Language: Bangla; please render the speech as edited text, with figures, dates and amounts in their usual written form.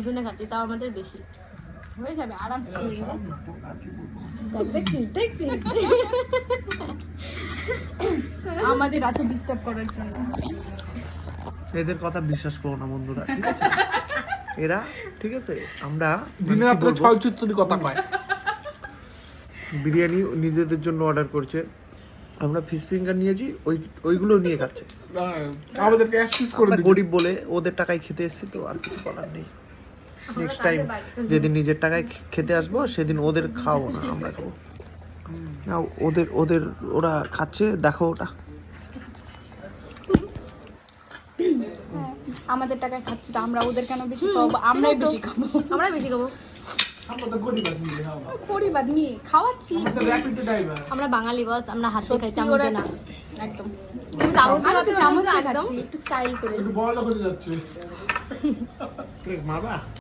দুজনে খাচ্ছি, তাও আমাদের বেশি হয়ে যাবে আরামসে। দেখছিস আমাদের আছে ডিস্টার্ব করার জন্য। এদের কথা বিশ্বাস করো না বন্ধুরা, ঠিক আছে? এরা ঠিক আছে, আমরা দিনে রাত্রে ছয় চুত্তরি কথা কয়। বিরিয়ানি নিজেদের জন্য অর্ডার করছে, আমরা ফিশ ফিঙ্গার নিয়েছি, ওইগুলো নিয়ে খাচ্ছে। আমাদেরকে এক্সকিউজ করে আমরা দিন। গরিব বলে ওদের টাকায় খেতে এসেছি, তো আর কিছু করার নেই। নেক্সট টাইম যেদিন নিজের টাকায় খেতে আসবো সেদিন ওদের খাওয়াবো না, আমরা খাবো। না ওদের ওরা খাচ্ছে, দেখো ওটা। আমাদের টাকায় খাচ্ছি তো আমরা ওদের কেন বেশি খাবো? আমরাই বেশি খাবো, আমরাই বেশি খাবো। আমরা তো গরিব আদমি রে, হ্যাঁ। পরিবার নিয়ে খাওয়াচ্ছি। আমরা তো র্যাপিড ড্রাইভার। আমরা বাঙালি বস, আমরা হাতে খাই, চামচে না। একদম তুমি তো আরো চামচে খাচ্ছি, একটু স্টাইল করে। একটু বড় লোক হতে যাচ্ছে। মারবা?